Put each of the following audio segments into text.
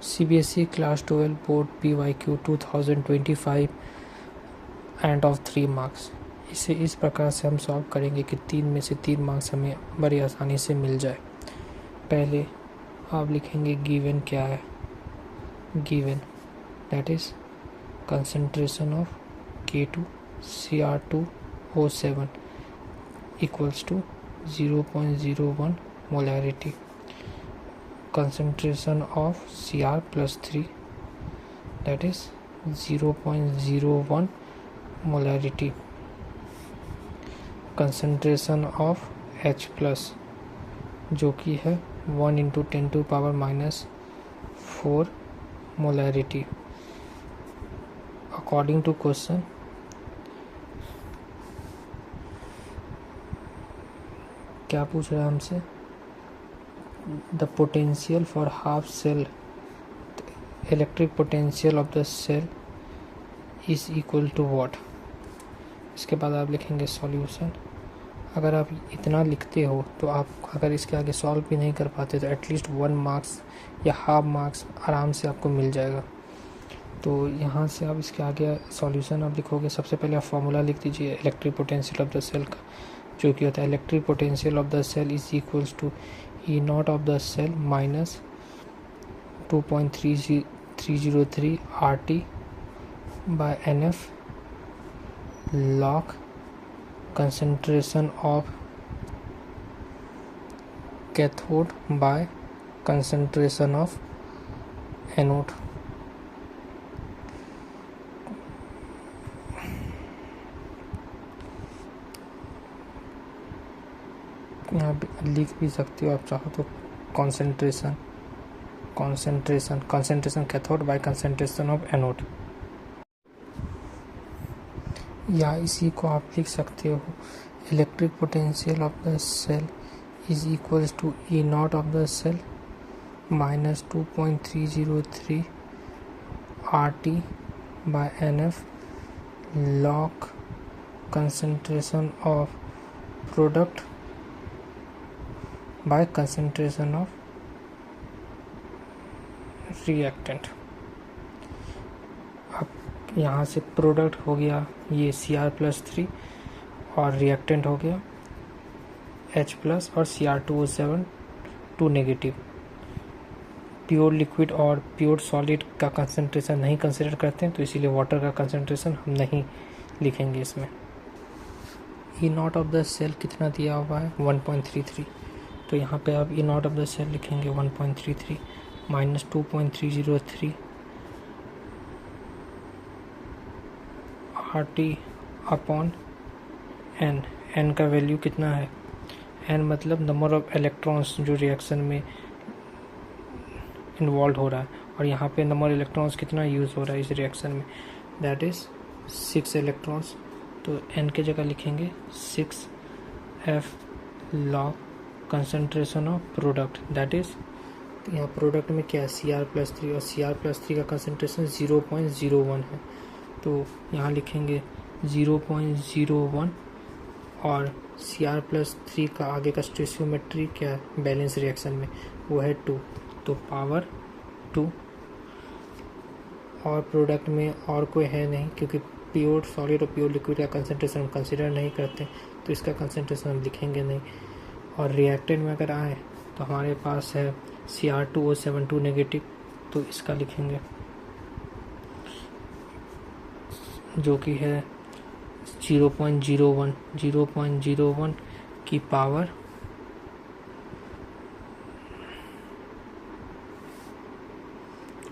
CBSE class 12 board PYQ 2025 end of 3 marks. इसे इस प्रकार से हम सॉल्व करेंगे कि 3 में से 3 मार्क्स हमें बड़ी आसानी से मिल जाए। पहले आप लिखेंगे गिवन क्या है। Given that is concentration of K2Cr2O7 equals to 0.01 molarity. Concentration of Cr plus 3 that is 0.01 molarity. Concentration of H plus जो कि है 1 into 10 to power minus 4 molarity. According to question, क्या पूछ रहा है हमसे? The potential for half cell, electric potential of the cell is equal to what. इसके बाद आप लिखेंगे सॉल्यूशन। अगर आप इतना लिखते हो तो आप अगर इसके आगे सॉल्व भी नहीं कर पाते तो एटलीस्ट 1 मार्क्स या हाफ मार्क्स आराम से आपको मिल जाएगा। तो यहाँ से आप इसके आगे सॉल्यूशन आप लिखोगे। सबसे पहले आप फार्मूला लिख दीजिए electric potential of the cell का, जो कि होता है electric potential of the cell is equals to E not of the cell minus 2.303 RT by NF log concentration of cathode by concentration of anode। यहाँ लिख भी सकते हो आप चाहो तो concentration cathode by concentration of anode, या इसी को आप लिख सकते हो electric potential of the cell is equals to E not of the cell minus 2.303 RT by NF log concentration of product by concentration of reactant। अब यहाँ से प्रोडक्ट हो गया ये Cr+3 और रिएक्टेंट हो गया H+ और Cr2O7 2 नेगेटिव। प्योर लिक्विड और प्योर सॉलिड का कंसंट्रेशन नहीं कंसिडर करते हैं, तो इसीलिए वाटर का कंसंट्रेशन हम नहीं लिखेंगे इसमें। ई नॉट ऑफ द सेल कितना दिया हुआ है 1.33, तो यहाँ पे आप ई नॉट ऑफ द सेल लिखेंगे 1.33 minus 2.303 RT upon N। N का वैल्यू कितना है? N मतलब नंबर ऑफ इलेक्ट्रॉन्स जो रिएक्शन में इन्वॉल्व हो रहा है, और यहाँ पे नंबर इलेक्ट्रॉन्स कितना यूज़ हो रहा है इस रिएक्शन में, दैट इज़ 6 इलेक्ट्रॉन्स। तो N की जगह लिखेंगे 6F log concentration of product that is, तो यहाँ प्रोडक्ट में क्या है Cr+3 और Cr+3 का कंसंट्रेशन 0.01 है, तो यहाँ लिखेंगे 0.01 और Cr+3 का आगे का स्टोइचियोमेट्री क्या है बैलेंस रिएक्शन में वो है 2, तो पावर 2, और प्रोडक्ट में और कोई है नहीं क्योंकि प्योर सॉलिड और प्योर लिक्विड का कंसंट्रेशन हम कंसिडर नहीं करते, तो इसका कंसंट्रेशन हम लिखेंगे नहीं। और रिएक्टेंट में अगर आए तो हमारे पास है Cr2O7 2 नेगेटिव, तो इसका लिखेंगे जो कि है 0.01 की पावर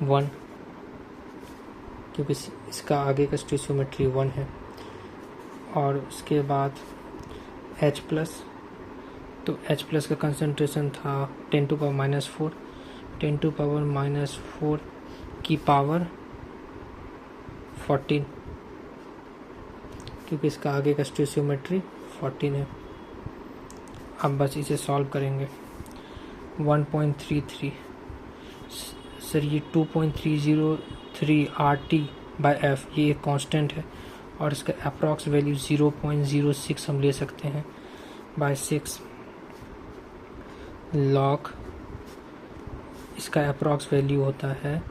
1, क्योंकि इसका आगे का स्टोइचियोमेट्री 1 है। और उसके बाद H+, तो H+ का कंसंट्रेशन था 10 to power minus 4 की पावर 14, क्योंकि इसका आगे का स्टोइचियोमेट्री 14 है। अब बस इसे सॉल्व करेंगे। 1.33 सर ये 2.303 RT बाय F ये एक कांस्टेंट है, और इसका अप्रॉक्स वैल्यू 0.06 हम ले सकते हैं बाय 6 लॉग इसका अप्रॉक्स वैल्यू होता है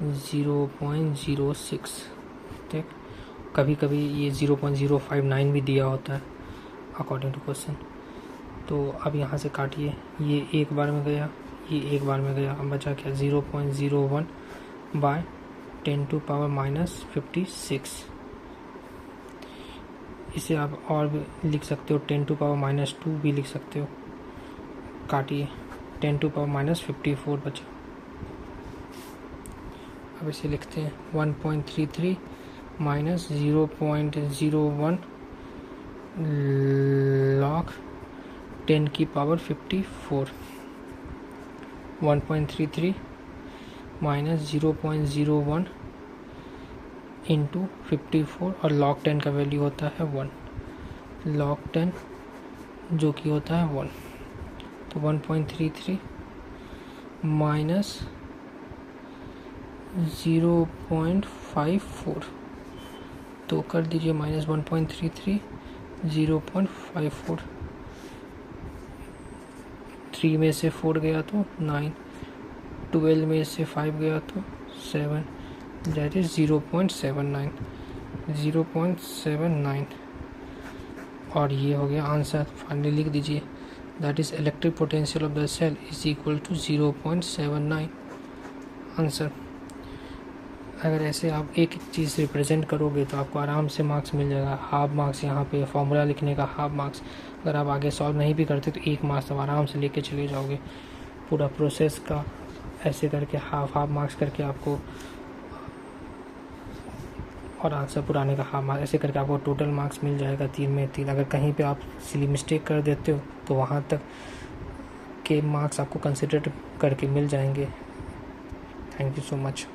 0.06। ठीक, कभी कभी ये 0.059 भी दिया होता है अकॉर्डिंग टू क्वेश्चन। तो अब यहाँ से काटिए, ये एक बार में गया, ये एक बार में गया, अब बचा क्या 0.01 बाय 10⁻⁻56। इसे आप और भी लिख सकते हो, 10⁻⁻2 भी लिख सकते हो। काटिए, 10⁻⁻54 बचा। अब इसे लिखते हैं 1.33 माइनस 0.01 log 10⁻54। 1.33 माइनस 0.01 इंटू 54 और log 10 का वैल्यू होता है 1, log 10 जो कि होता है 1। तो 1.33 माइनस 0.54, तो कर दीजिए माइनस 1.33 0.54, 3 में से 4 गया तो 9, 12 में से 5 गया तो 7, दैट इज 0.79। और ये हो गया आंसर। फाइनली लिख दीजिए, that is electric potential of the cell is equal to 0.79 answer. अगर ऐसे आप एक एक चीज़ रिप्रेजेंट करोगे तो आपको आराम से मार्क्स मिल जाएगा। हाफ मार्क्स यहाँ पे फॉर्मूला लिखने का हाफ मार्क्स, अगर आप आगे सॉल्व नहीं भी करते तो 1 मार्क्स आप आराम से लेके चले जाओगे। पूरा प्रोसेस का ऐसे करके हाफ मार्क्स करके आपको, और आंसर पुराने का हाफ मार्क्स, ऐसे करके आपको टोटल मार्क्स मिल जाएगा 3 में 3। अगर कहीं पे आप सिली मिस्टेक कर देते हो तो वहाँ तक के मार्क्स आपको कंसिडर करके मिल जाएंगे। Thank you so much.